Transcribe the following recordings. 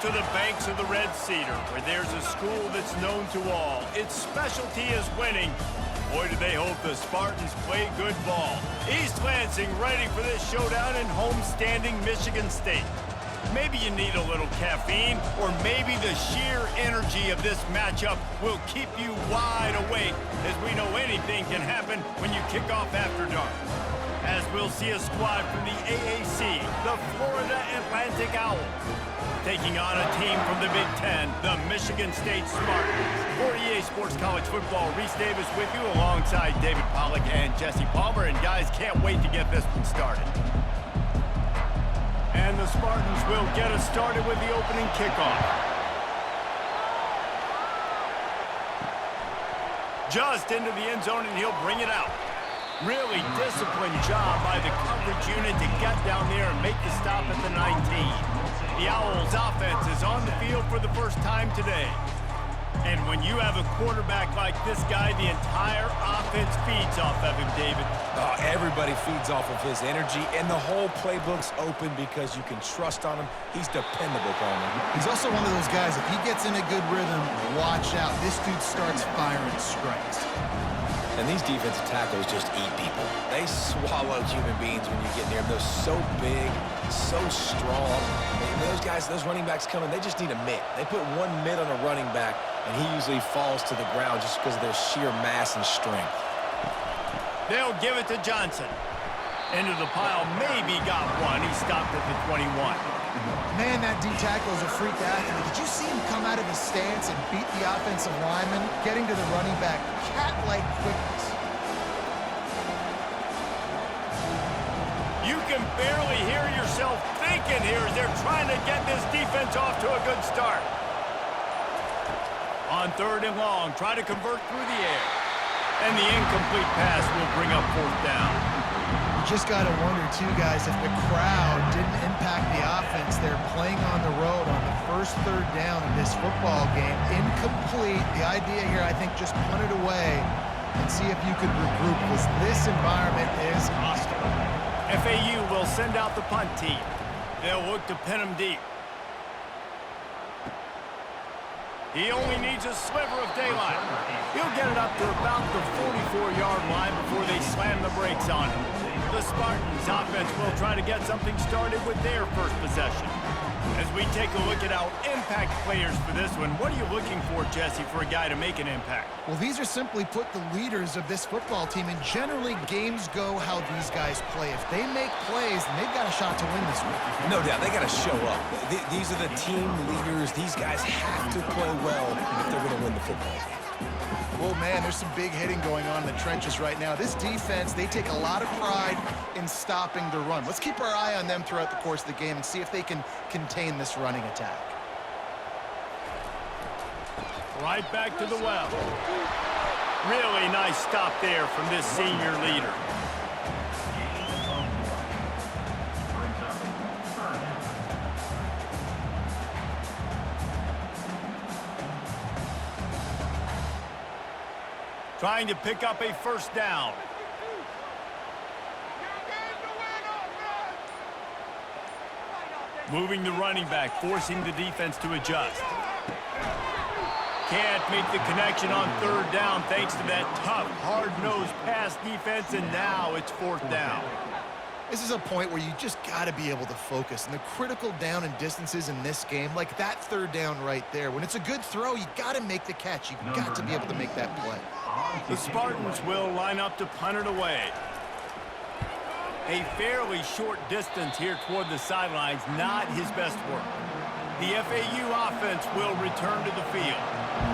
to the banks of the Red Cedar, where there's a school that's known to all. Its specialty is winning. Boy, do they hope the Spartans play good ball. East Lansing ready for this showdown in homestanding Michigan State. Maybe you need a little caffeine, or maybe the sheer energy of this matchup will keep you wide awake, as we know anything can happen when you kick off after dark. As we'll see a squad from the AAC, the Florida Atlantic Owls, taking on a team from the Big Ten, the Michigan State Spartans. For EA Sports College Football, Reese Davis with you alongside David Pollack and Jesse Palmer. And guys, can't wait to get this one started. And the Spartans will get us started with the opening kickoff. Just into the end zone, and he'll bring it out. Really disciplined job by the coverage unit to get down there and make the stop at the 19. The Owls offense is on the field for the first time today. And when you have a quarterback like this guy, the entire offense feeds off of him, David. Everybody feeds off of his energy, and the whole playbook's open because you can trust on him. He's dependable, Coleman. He's also one of those guys, if he gets in a good rhythm, watch out. This dude starts firing strikes. And these defensive tackles just eat people. They swallow human beings when you get near them. They're so big, so strong. Those guys, those running backs coming, they just need a mitt. They put one mitt on a running back, and he usually falls to the ground just because of their sheer mass and strength. They'll give it to Johnson. Into the pile, maybe got one. He stopped at the 21. Man, that D tackle is a freak athlete. Did you see him come out of his stance and beat the offensive lineman, getting to the running back? Cat-like quickness. You can barely hear yourself thinking here as they're trying to get this defense off to a good start. On 3rd and long, try to convert through the air. And the incomplete pass will bring up 4th down. You just got to wonder, too, guys, if the crowd didn't impact the offense. They're playing on the road on the first 3rd down in this football game. Incomplete. The idea here, I think, just punt it away and see if you could regroup, because this environment is hostile. FAU will send out the punt team. They'll look to pin him deep. He only needs a sliver of daylight. He'll get it up to about the 44-yard line before they slam the brakes on him. The Spartans offense will try to get something started with their first possession. As we take a look at our impact players for this one, what are you looking for, Jesse, for a guy to make an impact? Well, these are simply put the leaders of this football team, and generally games go how these guys play. If they make plays, then they've got a shot to win this one. No doubt, they got to show up. These are the team leaders. These guys have to play well if they're going to win the football game. Well, man, there's some big hitting going on in the trenches right now. This defense, they take a lot of pride in stopping the run. Let's keep our eye on them throughout the course of the game and see if they can contain this running attack. Right back to the well. Really nice stop there from this senior leader. Trying to pick up a first down. Moving the running back, forcing the defense to adjust. Can't make the connection on 3rd down thanks to that tough, hard-nosed pass defense, and now it's 4th down. This is a point where you just got to be able to focus. And the critical down and distances in this game, like that 3rd down right there, when it's a good throw, you got to make the catch. You got to be able to make that play. The Spartans will line up to punt it away. A fairly short distance here toward the sidelines, not his best work. The FAU offense will return to the field.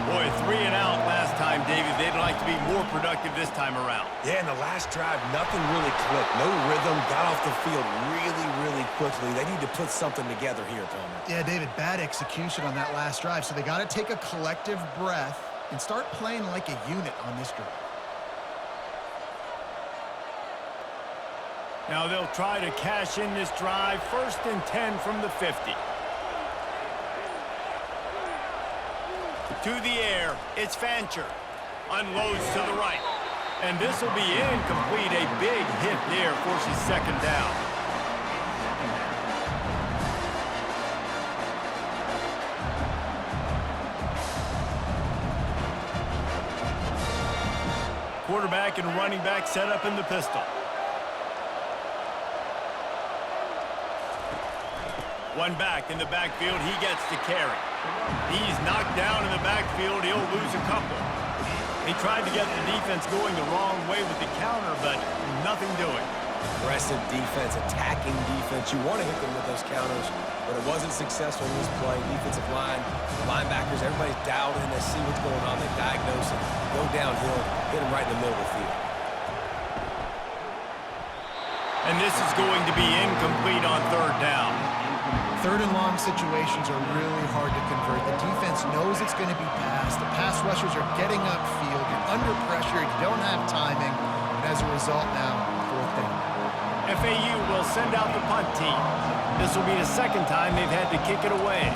Boy, 3 and out last time, David. They'd like to be more productive this time around. Yeah, in the last drive, nothing really clicked. No rhythm, got off the field really quickly. They need to put something together here, Palmer. Yeah, David, bad execution on that last drive, so they got to take a collective breath and start playing like a unit on this drive. Now they'll try to cash in this drive. 1st and 10 from the 50. To the air, it's Fancher. Unloads to the right. And this will be incomplete. A big hit there forces 2nd down. quarterback and running back set up in the pistol. One back in the backfield, he gets to carry. He's knocked down in the backfield, he'll lose a couple. He tried to get the defense going the wrong way with the counter, but nothing doing. Aggressive defense, attacking defense. You want to hit them with those counters, but it wasn't successful in this play. Defensive line, linebackers, everybody's dialed in. They see what's going on. They diagnose it, go downhill, hit them right in the middle of the field. And this is going to be incomplete on third down. Third and long situations are really hard to convert. The defense knows it's going to be passed. The pass rushers are getting upfield. You're under pressure. You don't have timing. And as a result now, fourth down. FAU will send out the punt team. This will be the second time they've had to kick it away.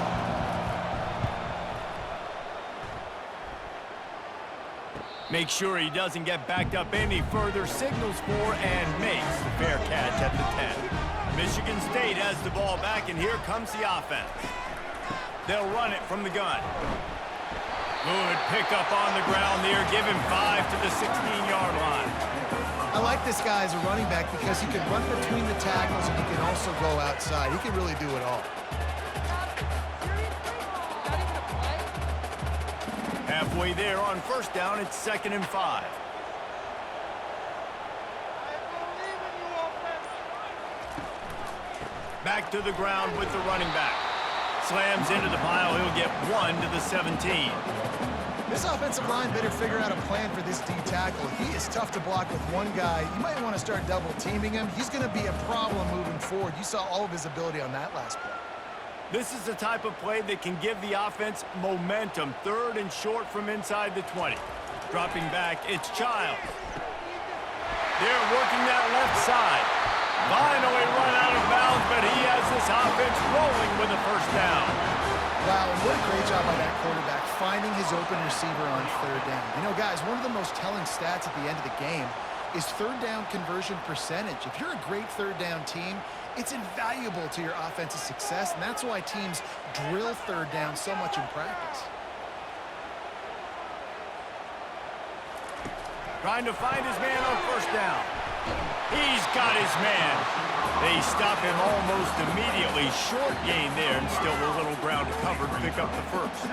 Make sure he doesn't get backed up any further, signals for and makes the fair catch at the 10. Michigan State has the ball back, and here comes the offense. They'll run it from the gun. Good pickup on the ground there, giving 5 to the 16-yard line. I like this guy as a running back because he can run between the tackles and he can also go outside. He can really do it all. Halfway there on first down, it's 2nd and 5. Back to the ground with the running back. Slams into the pile. He'll get 1 to the 17. This offensive line better figure out a plan for this D tackle. He is tough to block with one guy. You might want to start double teaming him. He's going to be a problem moving forward. You saw all of his ability on that last play. This is the type of play that can give the offense momentum. 3rd and short from inside the 20. Dropping back, it's Childs. They're working that left side. Finally run out of bounds, but he has this offense rolling with a first down. Wow, and what a great job by that quarterback, finding his open receiver on third down. You know, guys, one of the most telling stats at the end of the game is third down conversion percentage. If you're a great third down team, it's invaluable to your offensive success, and that's why teams drill third down so much in practice. Trying to find his man on first down. He's got his man. They stop him almost immediately. Short gain there, and still a little ground covered to pick up the first.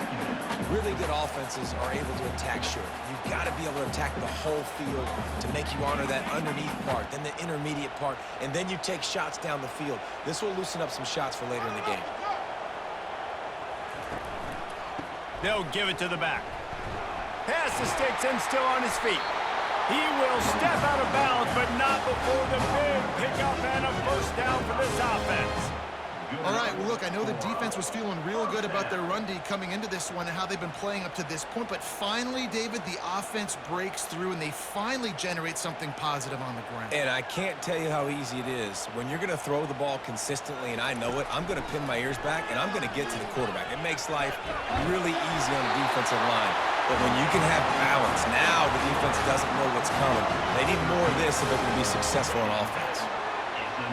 Really good offenses are able to attack short. You've got to be able to attack the whole field to make you honor that underneath part, then the intermediate part, and then you take shots down the field. This will loosen up some shots for later in the game. They'll give it to the back. Pass the sticks and still on his feet. He will step out of bounds, but not before the big pickup and a first down for this offense. All right, well, look, I know the defense was feeling real good about their run D coming into this one and how they've been playing up to this point, but finally, David, the offense breaks through and they finally generate something positive on the ground. And I can't tell you how easy it is. When you're going to throw the ball consistently, and I know it, I'm going to pin my ears back, and I'm going to get to the quarterback. It makes life really easy on the defensive line. But when you can have balance, now the defense doesn't know what's coming. They need more of this if they're going to be successful on offense.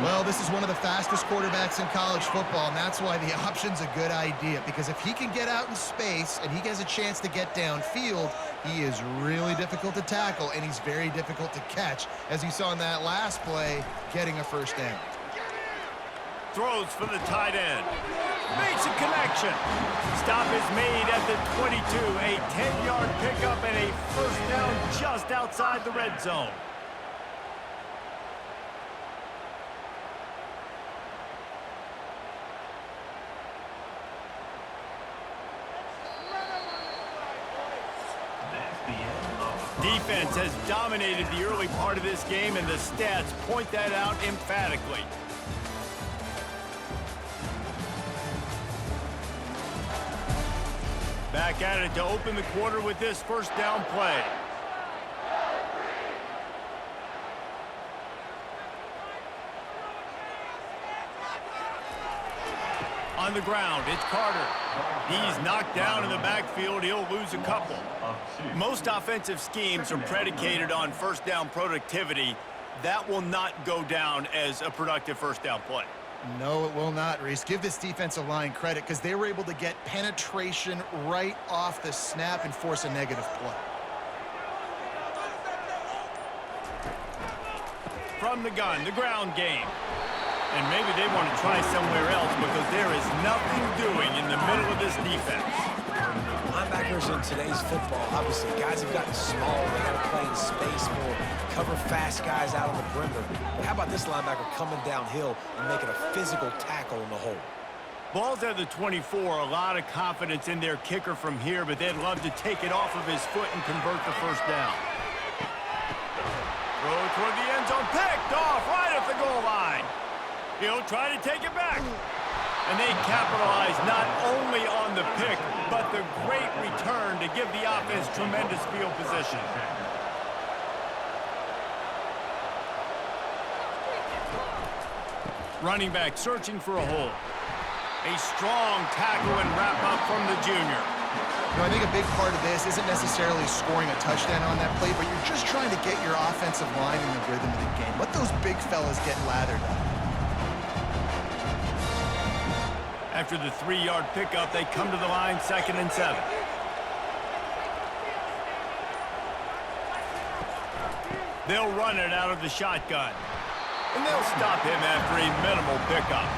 Well, this is one of the fastest quarterbacks in college football, and that's why the option's a good idea, because if he can get out in space and he has a chance to get downfield, he is really difficult to tackle, and he's very difficult to catch, as you saw in that last play, getting a first down. Throws for the tight end. Makes a connection. Stop is made at the 22. A 10-yard pickup and a first down just outside the red zone. Defense has dominated the early part of this game, and the stats point that out emphatically. Back at it to open the quarter with this first down play. On the ground, it's Carter. He's knocked down in the backfield. He'll lose a couple. Most offensive schemes are predicated on first down productivity. That will not go down as a productive first down play. No, it will not, Reese. Give this defensive line credit because they were able to get penetration right off the snap and force a negative play. from the gun, the ground game. And maybe they want to try somewhere else because there is nothing doing in the middle of this defense. Linebackers in today's football, obviously, guys have gotten small. They got to play in space more, cover fast guys out on the perimeter. But how about this linebacker coming downhill and making a physical tackle in the hole? Ball's at the 24, a lot of confidence in their kicker from here, but they'd love to take it off of his foot and convert the first down. Throw toward the end zone, picked off right at the goal line. He'll try to take it back. And they capitalize not only on the pick, but the great return to give the offense tremendous field position. Running back searching for a hole. A strong tackle and wrap-up from the junior. You know, I think a big part of this isn't necessarily scoring a touchdown on that play, but you're just trying to get your offensive line in the rhythm of the game. Let those big fellas get lathered up. After the 3-yard pickup, they come to the line, 2nd and 7. They'll run it out of the shotgun. And they'll stop him after a minimal pickup.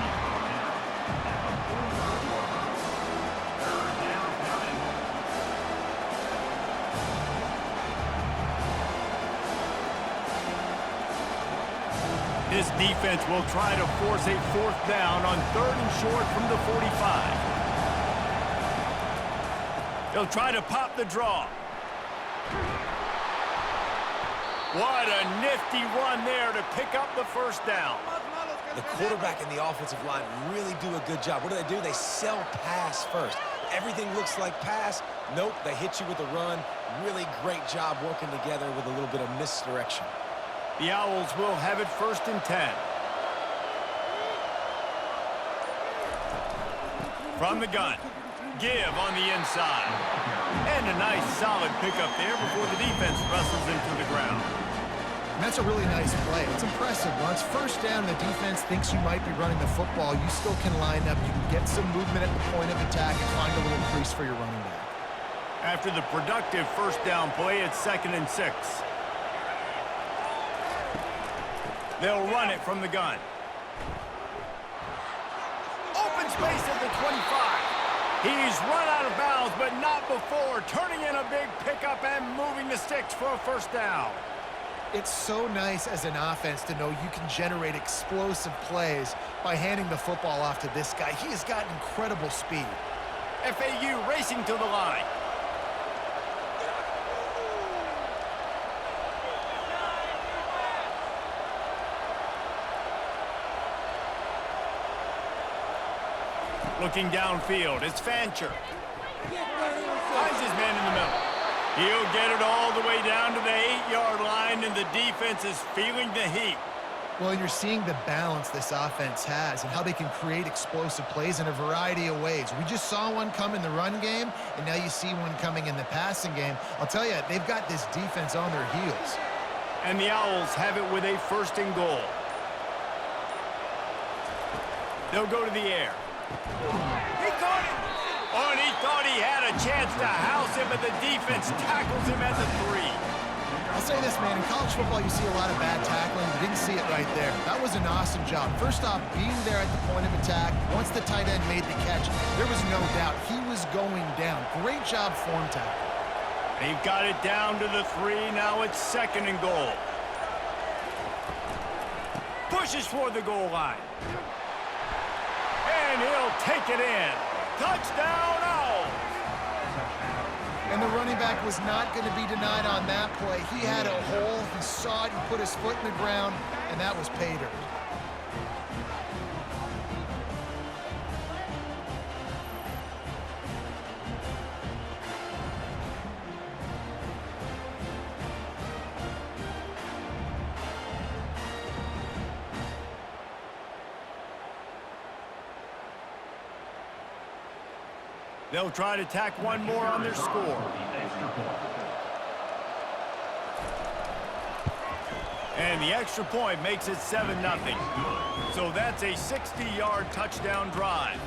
This defense will try to force a 4th down on 3rd and short from the 45. They'll try to pop the draw. What a nifty run there to pick up the first down. The quarterback and the offensive line really do a good job. What do? They sell pass first. Everything looks like pass. Nope, they hit you with a run. Really great job working together with a little bit of misdirection. The Owls will have it 1st and 10. From the gun. Give on the inside. And a nice solid pickup there before the defense wrestles into the ground. And that's a really nice play. It's impressive. Once first down, the defense thinks you might be running the football. You still can line up. You can get some movement at the point of attack and find a little crease for your running back. After the productive first down play, it's 2nd and 6. They'll run it from the gun. Open space at the 25. He's run out of bounds, but not before turning in a big pickup and moving the sticks for a first down. It's so nice as an offense to know you can generate explosive plays by handing the football off to this guy. He has got incredible speed. FAU racing to the line. Looking downfield, it's Fancher. Finds his man in the middle. He'll get it all the way down to the 8-yard line, and the defense is feeling the heat. Well, you're seeing the balance this offense has and how they can create explosive plays in a variety of ways. We just saw one come in the run game, and now you see one coming in the passing game. I'll tell you, they've got this defense on their heels. And the Owls have it with a 1st and goal. They'll go to the air. He caught it! Oh, and he thought he had a chance to house him, but the defense tackles him at the 3. I'll say this, man. In college football, you see a lot of bad tackling. We didn't see it right there. That was an awesome job. First off, being there at the point of attack. Once the tight end made the catch, there was no doubt he was going down. Great job form tackle. They've got it down to the 3. Now it's 2nd and goal. Pushes for the goal line. And he'll take it in. Touchdown, Owls! And the running back was not going to be denied on that play. He had a hole. He saw it. He put his foot in the ground, and that was pay dirt. They'll try to tack one more on their score. And the extra point makes it 7-0. So that's a 60-yard touchdown drive.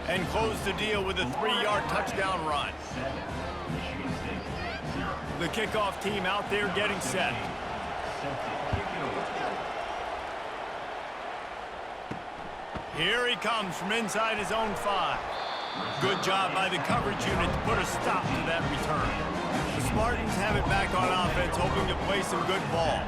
And close the deal with a 3-yard touchdown run. The kickoff team out there getting set. Here he comes from inside his own 5. Good job by the coverage unit to put a stop to that return. The Spartans have it back on offense, hoping to play some good ball.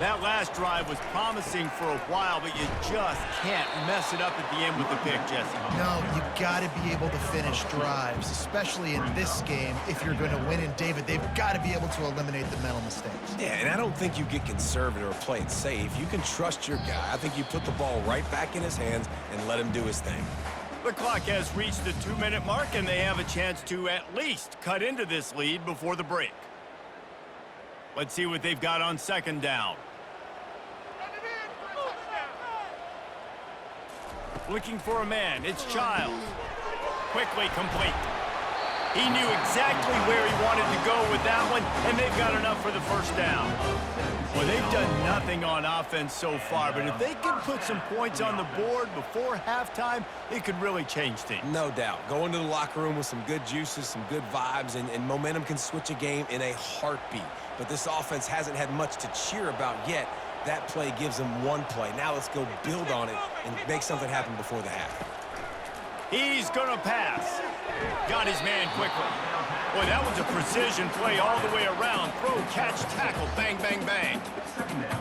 That last drive was promising for a while, but you just can't mess it up at the end with the pick, Jesse. No, you got to be able to finish drives, especially in this game. If you're going to win, and David, they've got to be able to eliminate the mental mistakes. Yeah, and I don't think you get conservative or play it safe. You can trust your guy. I think you put the ball right back in his hands and let him do his thing. The clock has reached the 2-minute mark, and they have a chance to at least cut into this lead before the break. Let's see what they've got on second down. Looking for a man, it's Childs. Quickly complete. He knew exactly where he wanted to go with that one, and they've got enough for the first down. Well, they've done nothing on offense so far, but if they can put some points on the board before halftime, it could really change things. No doubt. Go into the locker room with some good juices, some good vibes, and momentum can switch a game in a heartbeat. But this offense hasn't had much to cheer about yet. That play gives them one play. Now let's go build on it and make something happen before the half. He's going to pass. Got his man quickly. Boy, that was a precision play all the way around. Throw, catch, tackle, bang, bang, bang.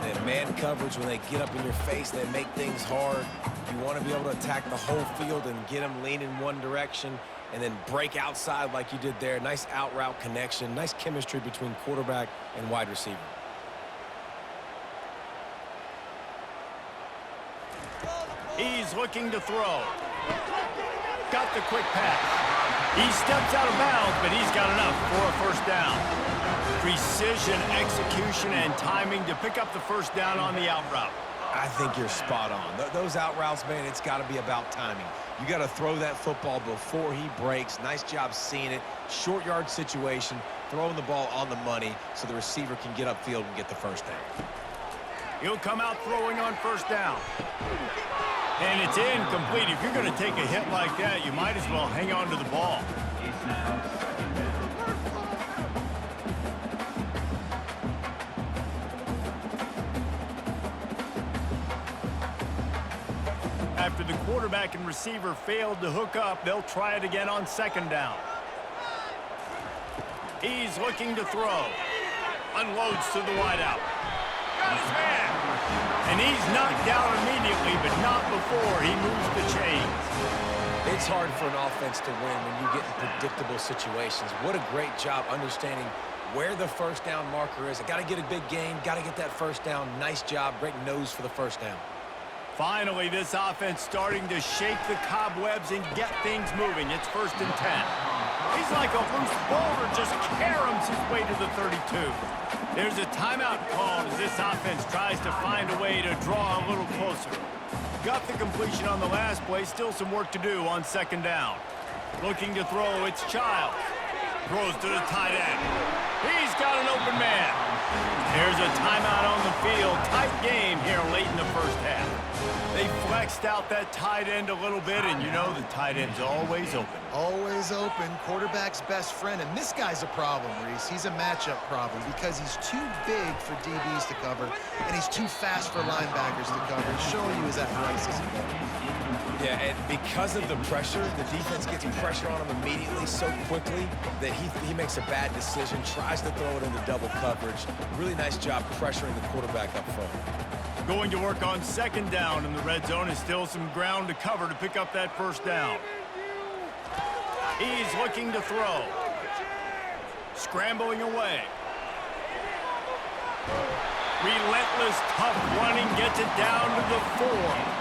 And man coverage, when they get up in your face, they make things hard. You want to be able to attack the whole field and get them lean in one direction and then break outside like you did there. Nice out route connection, nice chemistry between quarterback and wide receiver. He's looking to throw. Got the quick pass. He steps out of bounds, but he's got enough for a first down. Precision, execution, and timing to pick up the first down on the out route. I think you're spot on. Those out routes, man, it's got to be about timing. You got to throw that football before he breaks. Nice job seeing it. Short yard situation, throwing the ball on the money so the receiver can get upfield and get the first down. He'll come out throwing on first down. And it's incomplete. If you're going to take a hit like that, you might as well hang on to the ball. After the quarterback and receiver failed to hook up, they'll try it again on second down. He's looking to throw. Unloads to the wideout. Got his man. And he's knocked down immediately, but not before he moves the chains. It's hard for an offense to win when you get in predictable situations. What a great job understanding where the first down marker is. I got to get a big gain, got to get that first down. Nice job, great nose for the first down. Finally, this offense starting to shake the cobwebs and get things moving. It's 1st and 10. He's like a loose boulder, just caroms his way to the 32. There's a timeout called as this offense tries to find a way to draw a little closer. Got the completion on the last play, still some work to do on second down. Looking to throw, it's Childs. Throws to the tight end. He's got an open man. There's a timeout on the field. Tight game here late in the first half. They flexed out that tight end a little bit, and you know the tight end's always open. Always open, quarterback's best friend, and this guy's a problem, Reese. He's a matchup problem because he's too big for DBs to cover, and he's too fast for linebackers to cover. He's showing you his athleticism. Yeah, and because of the pressure, the defense gets pressure on him immediately so quickly that he makes a bad decision, tries to throw it into double coverage. Really nice job pressuring the quarterback up front. Going to work on second down, and the red zone is still some ground to cover to pick up that first down. He's looking to throw. Scrambling away. Relentless, tough running, gets it down to the 4.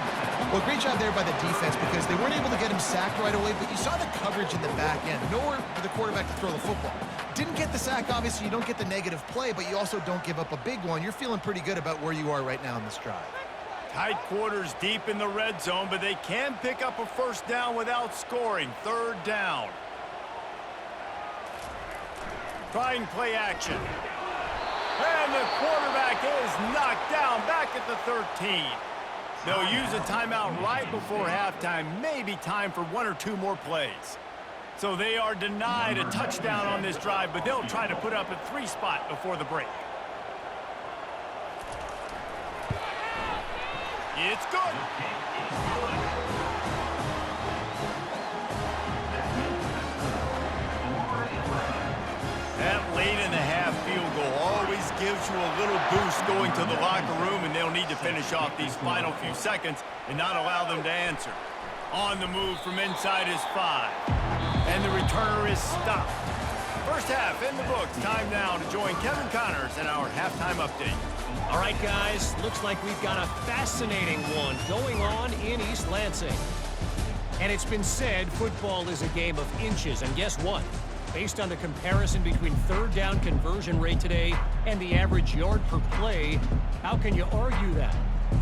Well, great job there by the defense because they weren't able to get him sacked right away, but you saw the coverage in the back end. Nowhere for the quarterback to throw the football. Didn't get the sack, obviously. You don't get the negative play, but you also don't give up a big one. You're feeling pretty good about where you are right now in this drive. Tight quarters deep in the red zone, but they can pick up a first down without scoring. Third down. Trying play action. And the quarterback is knocked down back at the 13. They'll use a timeout right before halftime. Maybe time for 1 or 2 more plays. So they are denied a touchdown on this drive, but they'll try to put up a 3 spot before the break. It's good. gives you a little boost going to the locker room, and they'll need to finish off these final few seconds and not allow them to answer. On the move from inside his 5. And the returner is stopped. First half in the books. Time now to join Kevin Connors in our halftime update. All right, guys. Looks like we've got a fascinating one going on in East Lansing. And it's been said football is a game of inches. And guess what? Based on the comparison between third down conversion rate today and the average yard per play, how can you argue that?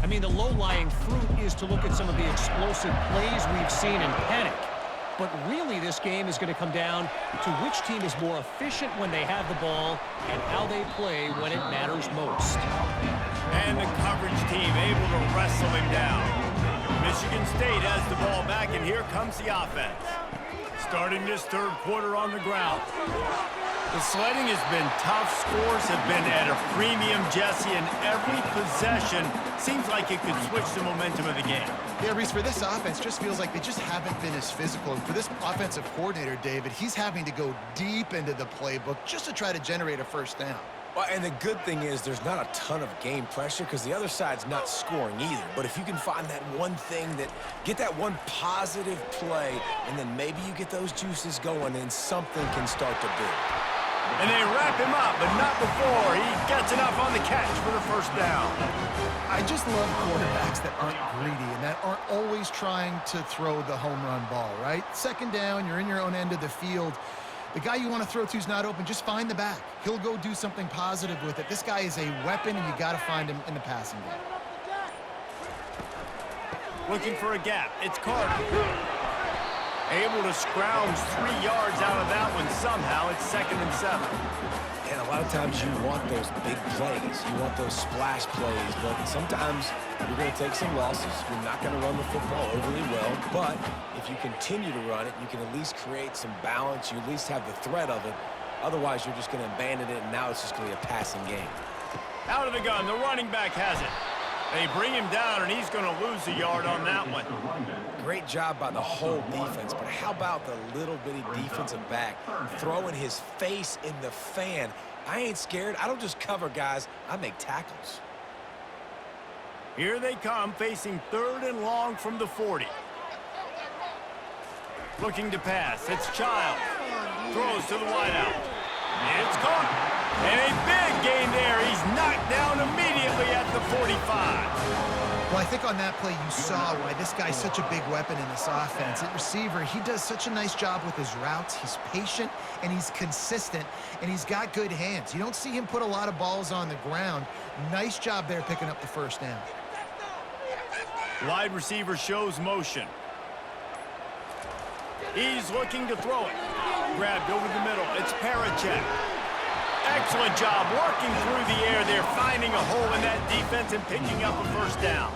I mean, the low-lying fruit is to look at some of the explosive plays we've seen in panic. But really, this game is going to come down to which team is more efficient when they have the ball and how they play when it matters most. And the coverage team able to wrestle him down. Michigan State has the ball back, and here comes the offense. Starting this third quarter on the ground. The sledding has been tough. Scores have been at a premium, Jesse, and every possession seems like it could switch the momentum of the game. Yeah, Reese, for this offense, just feels like they just haven't been as physical. And for this offensive coordinator, David, he's having to go deep into the playbook just to try to generate a first down. Well, and the good thing is there's not a ton of game pressure because the other side's not scoring either. But if you can find that one thing get that one positive play, and then maybe you get those juices going and something can start to build. And they wrap him up, but not before he gets enough on the catch for the first down. I just love quarterbacks that aren't greedy and that aren't always trying to throw the home run ball, right? Second down, you're in your own end of the field. The guy you want to throw to is not open. Just find the back. He'll go do something positive with it. This guy is a weapon, and you got to find him in the passing game. Looking for a gap. It's Carter. Able to scrounge 3 yards out of that one somehow. It's 2nd and 7. And a lot of times you want those big plays. You want those splash plays. But sometimes you're going to take some losses. You're not going to run the football overly well. But if you continue to run it, you can at least create some balance. You at least have the threat of it. Otherwise, you're just going to abandon it, and now it's just going to be a passing game. Out of the gun. The running back has it. They bring him down, and he's going to lose a yard on that one. Great job by the whole defense, but how about the little bitty defensive back throwing his face in the fan? I ain't scared. I don't just cover guys. I make tackles. Here they come, facing 3rd and long from the 40. Looking to pass. It's Child. Throws to the wideout. It's caught. And a big gain there. He's knocked down immediately at the 45. Well, I think on that play you saw why this guy's such a big weapon in this offense. At receiver, he does such a nice job with his routes. He's patient, and he's consistent, and he's got good hands. You don't see him put a lot of balls on the ground. Nice job there picking up the first down. Wide receiver shows motion. He's looking to throw it. Grabbed over the middle. It's Parachek. Excellent job working through the air there, finding a hole in that defense and picking up a first down.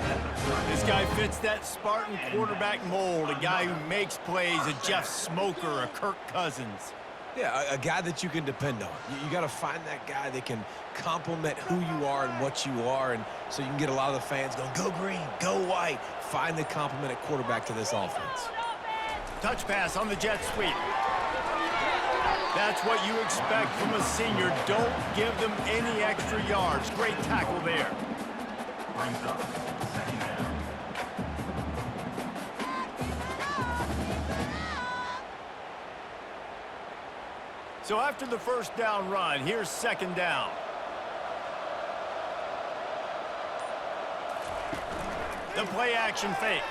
This guy fits that Spartan quarterback mold, a guy who makes plays, a Jeff Smoker, a Kirk Cousins. Yeah, a guy that you can depend on. You got to find that guy that can complement who you are and what you are, and so you can get a lot of the fans going, go green, go white. Find the complement at quarterback to this offense. Touch pass on the jet sweep. That's what you expect from a senior. Don't give them any extra yards. Great tackle there. So after the first down run, here's 2nd down. The play action fake.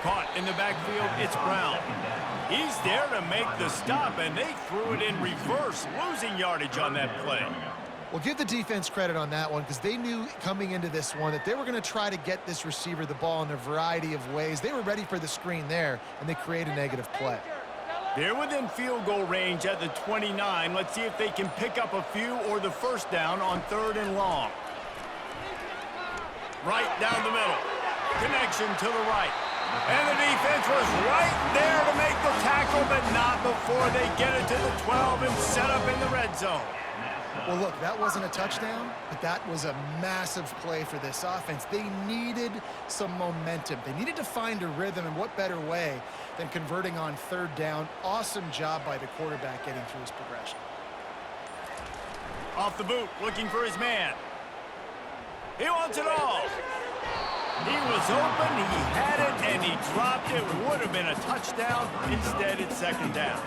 Caught in the backfield, it's Brown. He's there to make the stop, and they threw it in reverse, losing yardage on that play. Well, give the defense credit on that one because they knew coming into this one that they were going to try to get this receiver the ball in a variety of ways. They were ready for the screen there, and they create a negative play. They're within field goal range at the 29. Let's see if they can pick up a few or the first down on 3rd and long. Right down the middle. Connection to the right. And the defense was right there to make the tackle, but not before they get it to the 12 and set up in the red zone. Well, look, that wasn't a touchdown, but that was a massive play for this offense. They needed some momentum. They needed to find a rhythm, and what better way than converting on 3rd down. Awesome job by the quarterback getting through his progression. Off the boot, looking for his man. He wants it all. He was open, he had it, and he dropped it. Would have been a touchdown. Instead, it's second down.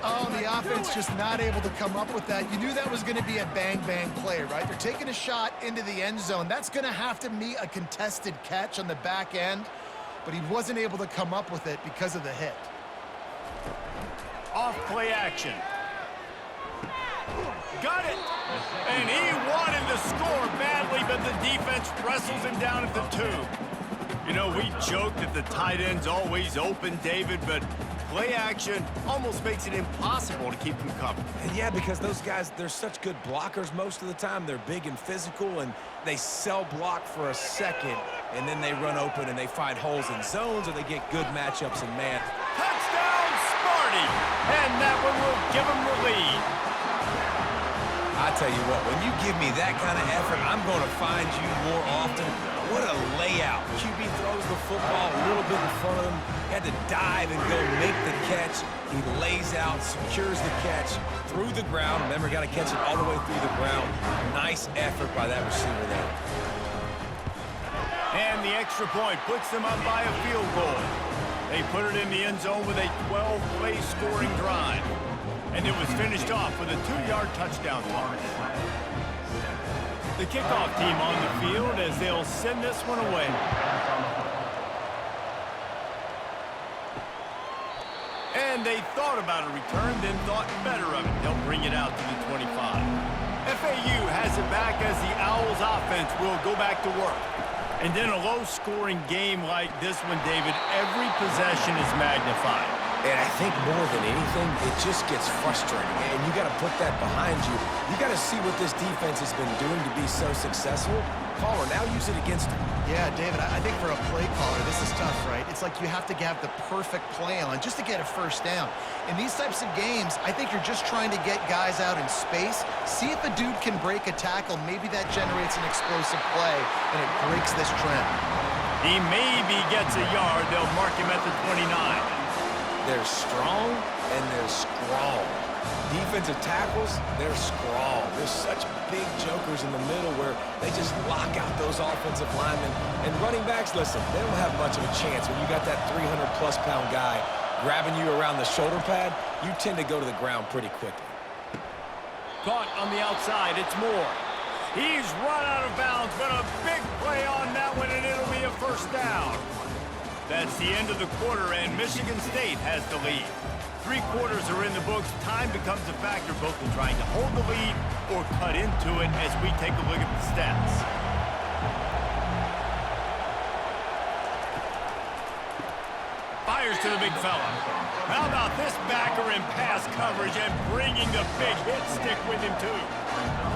Oh, the offense just not able to come up with that. You knew that was going to be a bang-bang play, right? They're taking a shot into the end zone. That's going to have to be a contested catch on the back end, but he wasn't able to come up with it because of the hit. Off play action. Got it! And he wanted to score badly, but the defense wrestles him down at the 2. You know, we joke that the tight end's always open, David, but play action almost makes it impossible to keep them covered. And yeah, because those guys, they're such good blockers most of the time. They're big and physical, and they sell block for a second, and then they run open and they find holes in zones, or they get good matchups in man. Touchdown, Sparty! And that one will give them the lead. I tell you what, when you give me that kind of effort, I'm going to find you more often. What a layout. QB throws the football a little bit in front of him. He had to dive and go make the catch. He lays out, secures the catch through the ground. Remember, got to catch it all the way through the ground. Nice effort by that receiver there. And the extra point puts them up by a field goal. They put it in the end zone with a 12-play scoring drive. And it was finished off with a 2-yard touchdown toss. The kickoff team on the field as they'll send this one away. And they thought about a return, then thought better of it. They'll bring it out to the 25. FAU has it back as the Owls offense will go back to work. And in a low-scoring game like this one, David, every possession is magnified. And I think more than anything, it just gets frustrating. And you got to put that behind you. You got to see what this defense has been doing to be so successful. Caller, now use it against them. Yeah, David, I think for a play caller, this is tough, right? It's like you have to have the perfect play on just to get a first down. In these types of games, I think you're just trying to get guys out in space, see if a dude can break a tackle. Maybe that generates an explosive play, and it breaks this trend. He maybe gets a yard. They'll mark him at the 29. They're strong and they're scrawl. Defensive tackles, they're scrawl. There's such big jokers in the middle where they just lock out those offensive linemen. And running backs, listen, they don't have much of a chance. When you got that 300-plus pound guy grabbing you around the shoulder pad, you tend to go to the ground pretty quickly. Caught on the outside, it's Moore. He's run out of bounds, but a big play on that one, and it'll be a first down. That's the end of the quarter, and Michigan State has the lead. 3 quarters are in the books. Time becomes a factor both in trying to hold the lead or cut into it as we take a look at the stats. Fires to the big fella. How about this backer in pass coverage and bringing the big hit stick with him, too?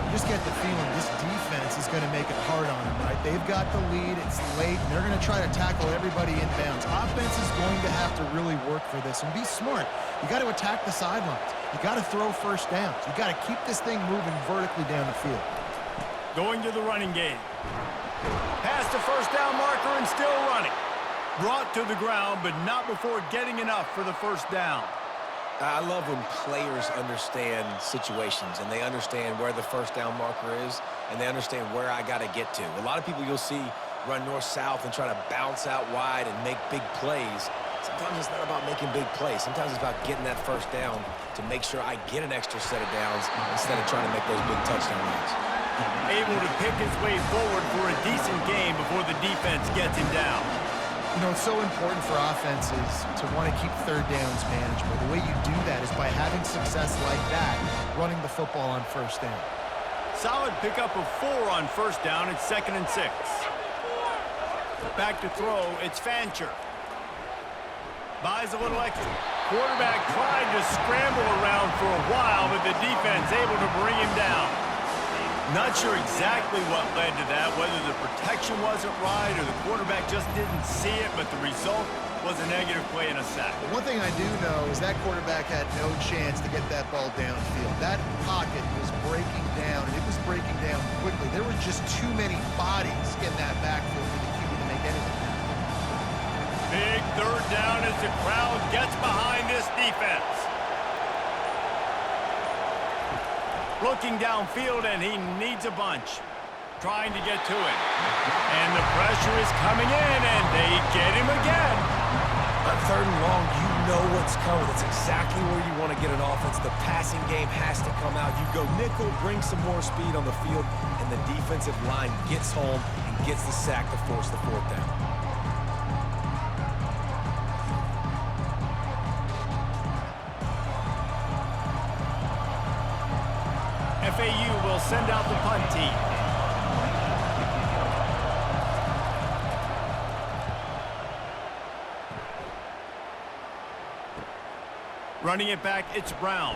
You just get the feeling this defense is going to make it hard on them, right? They've got the lead, it's late, and they're going to try to tackle everybody inbounds. Offense is going to have to really work for this and be smart. You got to attack the sidelines. You got to throw first downs. You got to keep this thing moving vertically down the field. Going to the running game. Past the first down marker and still running. Brought to the ground, but not before getting enough for the first down. I love when players understand situations and they understand where the first down marker is and they understand where I got to get to. A lot of people you'll see run north-south and try to bounce out wide and make big plays. Sometimes it's not about making big plays. Sometimes it's about getting that first down to make sure I get an extra set of downs instead of trying to make those big touchdown runs. Able to pick his way forward for a decent game before the defense gets him down. You know, it's so important for offenses to want to keep third downs manageable. The way you do that is by having success like that, running the football on first down. Solid pickup of 4 on first down. It's 2nd and 6. Back to throw. It's Fancher. Buys a little extra. Quarterback tried to scramble around for a while, but the defense able to bring him down. Not sure exactly what led to that, whether the protection wasn't right or the quarterback just didn't see it, but the result was a negative play and a sack. One thing I do know is that quarterback had no chance to get that ball downfield. That pocket was breaking down, and it was breaking down quickly. There were just too many bodies in that backfield for the QB to make anything happen. Big third down as the crowd gets behind this defense. Looking downfield, and he needs a bunch. Trying to get to it. And the pressure is coming in, and they get him again. On 3rd and long, you know what's coming. It's exactly where you want to get an offense. The passing game has to come out. You go nickel, bring some more speed on the field, and the defensive line gets home and gets the sack to force the 4th down. FAU will send out the punt team. Running it back, it's Brown.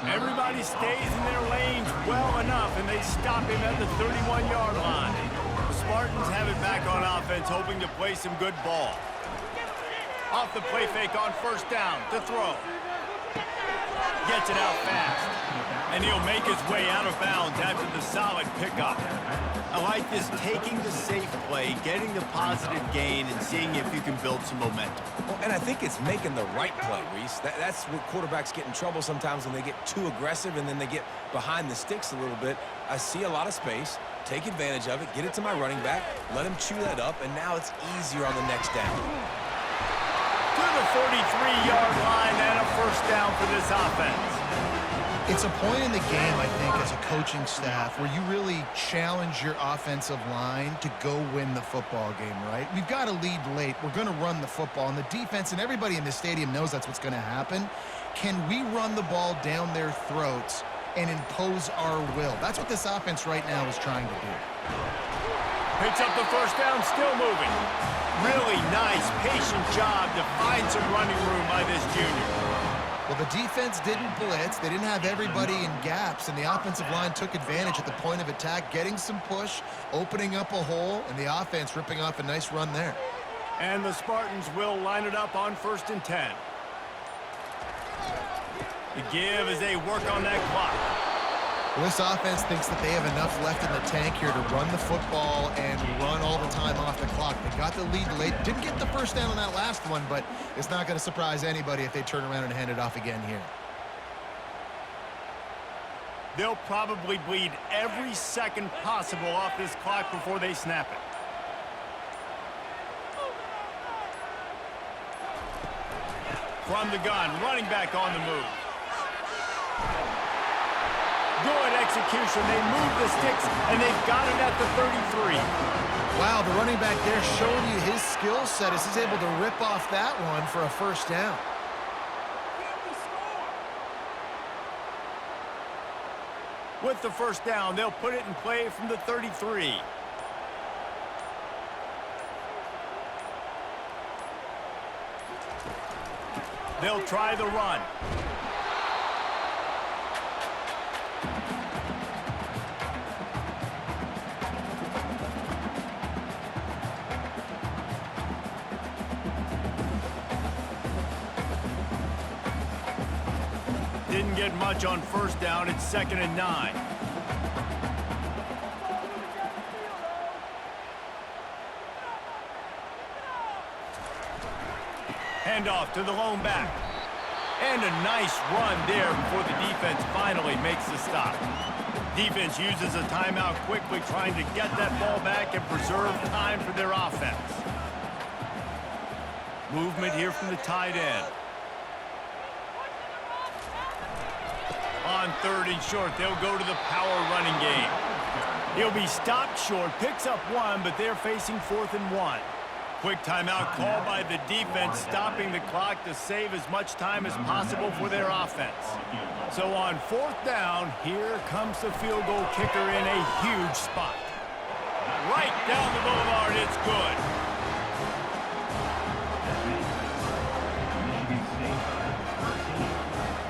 Everybody stays in their lanes well enough, and they stop him at the 31-yard line. The Spartans have it back on offense, hoping to play some good ball. Off the play fake on 1st down to throw. Gets it out fast. And he'll make his way out of bounds after the solid pickup. I like this taking the safe play, getting the positive gain, and seeing if you can build some momentum. Well, and I think it's making the right play, Reese. That's what quarterbacks get in trouble sometimes when they get too aggressive and then they get behind the sticks a little bit. I see a lot of space, take advantage of it, get it to my running back, let him chew that up, and now it's easier on the next down. To the 43-yard line and a 1st down for this offense. It's a point in the game, I think, as a coaching staff where you really challenge your offensive line to go win the football game, right? We've got to lead late. We're going to run the football. And the defense and everybody in the stadium knows that's what's going to happen. Can we run the ball down their throats and impose our will? That's what this offense right now is trying to do. Picks up the 1st down, still moving. Really nice, patient job to find some running room by this junior. Well, the defense didn't blitz. They didn't have everybody in gaps, and the offensive line took advantage at the point of attack, getting some push, opening up a hole, and the offense ripping off a nice run there. And the Spartans will line it up on 1st and 10. The give as they work on that clock. Well, this offense thinks that they have enough left in the tank here to run the football and run all the time off the clock. They got the lead late. Didn't get the 1st down on that last one, but it's not going to surprise anybody if they turn around and hand it off again here. They'll probably bleed every second possible off this clock before they snap it. From the gun, running back on the move. Good execution. They move the sticks, and they've got it at the 33. Wow, the running back there showing you his skill set as he's able to rip off that one for a 1st down. With the 1st down, they'll put it in play from the 33. They'll try the run. Didn't get much on 1st down. It's 2nd and 9. Handoff to the lone back. And a nice run there before the defense finally makes the stop. Defense uses a timeout quickly, trying to get that ball back and preserve time for their offense. Movement here from the tight end. On 3rd and short, they'll go to the power running game. He'll be stopped short, picks up 1, but they're facing 4th and 1. Quick timeout called by the defense, stopping the clock to save as much time as possible for their offense. So on 4th down, here comes the field goal kicker in a huge spot. Right down the boulevard, it's good.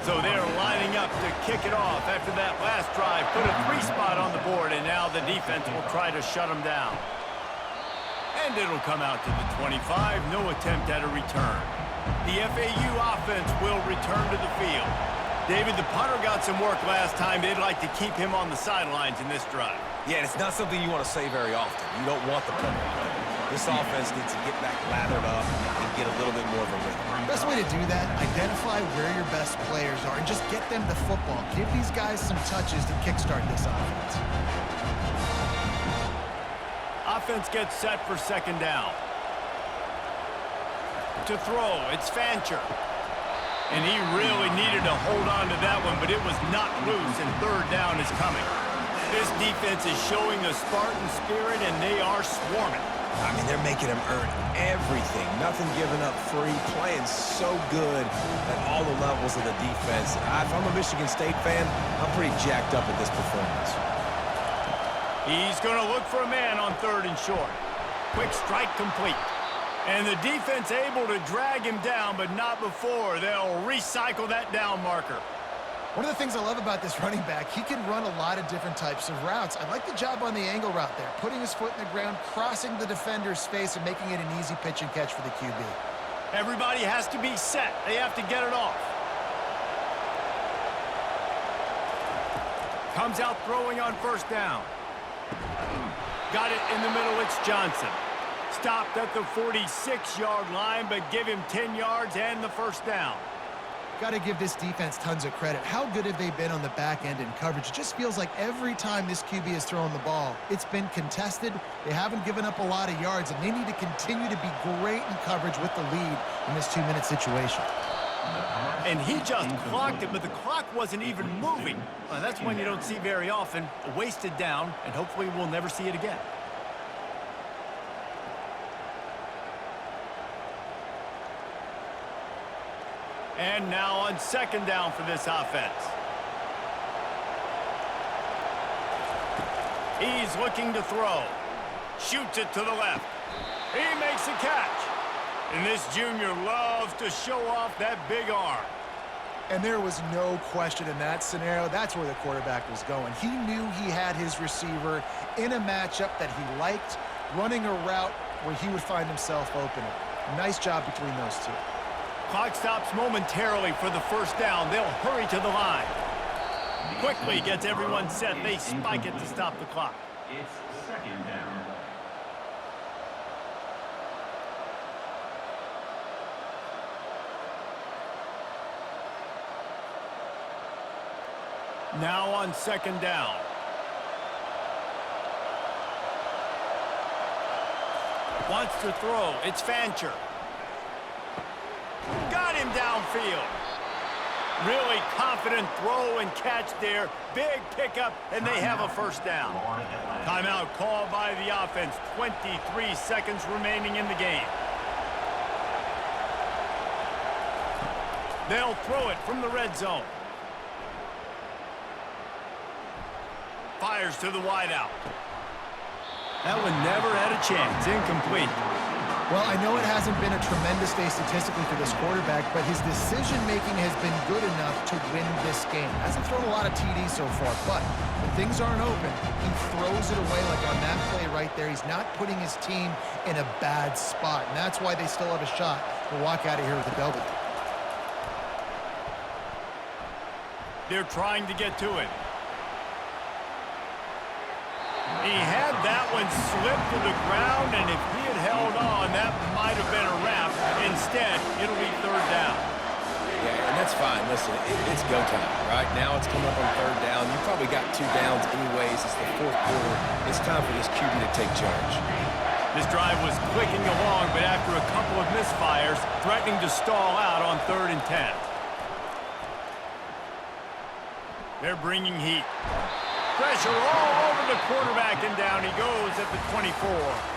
So they're lining up to kick it off after that last drive. Put a 3-spot on the board, and now the defense will try to shut them down. And it'll come out to the 25. No attempt at a return. The FAU offense will return to the field. David, the punter got some work last time. They'd like to keep him on the sidelines in this drive. Yeah, and it's not something you want to say very often. You don't want the punter. This offense needs to get back lathered up and get a little bit more of a rhythm. Best way to do that, identify identify where your best players are and just get them the football. Give these guys some touches to kickstart this offense. Offense gets set for second down. To throw, it's Fancher. And he really needed to hold on to that one, but it was not loose, and third down is coming. This defense is showing the Spartan spirit, and they are swarming. I mean, they're making him earn everything. Nothing given up free. Playing so good at all the levels of the defense. If I'm a Michigan State fan, I'm pretty jacked up at this performance. He's going to look for a man on third and short. Quick strike complete. And the defense able to drag him down, but not before. They'll recycle that down marker. One of the things I love about this running back, he can run a lot of different types of routes. I like the job on the angle route there, putting his foot in the ground, crossing the defender's face, and making it an easy pitch and catch for the QB. Everybody has to be set. They have to get it off. Comes out throwing on first down. Got it in the middle, it's Johnson. Stopped at the 46-yard line, but give him 10 yards and the first down. Got to give this defense tons of credit. How good have they been on the back end in coverage? It just feels like every time this QB has thrown the ball, it's been contested. They haven't given up a lot of yards, and they need to continue to be great in coverage with the lead in this 2-minute situation. And he just clocked it, but the clock wasn't even moving. That's one you don't see very often. A wasted down, and hopefully we'll never see it again. And now on second down for this offense. He's looking to throw. Shoots it to the left. He makes a catch. And this junior loves to show off that big arm. And there was no question in that scenario. That's where the quarterback was going. He knew he had his receiver in a matchup that he liked, running a route where he would find himself open. Nice job between those two. Clock stops momentarily for the first down. They'll hurry to the line. Quickly gets everyone set. They spike it to stop the clock. It's second down. Now on second down. Wants to throw. It's Fancher. Got him downfield. Really confident throw and catch there. Big pickup, and they have a first down. Timeout called by the offense. 23 seconds remaining in the game. They'll throw it from the red zone. Fires to the wideout. That one never had a chance. Incomplete. Well, I know it hasn't been a tremendous day statistically for this quarterback, but his decision-making has been good enough to win this game. Hasn't thrown a lot of TDs so far, but when things aren't open, he throws it away like on that play right there. He's not putting his team in a bad spot, and that's why they still have a shot to walk out of here with a W. They're trying to get to it. He had that one slip to the ground, and if he had held on, that might have been a wrap. Instead, it'll be third down. Yeah, and that's fine. Listen, it's go time, right? Now it's coming up on third down. You probably got 2 downs anyways. It's the fourth quarter. It's time for this QB to take charge. This drive was clicking along, but after a couple of misfires, threatening to stall out on 3rd and 10. They're bringing heat. Pressure all over the quarterback, and down he goes at the 24.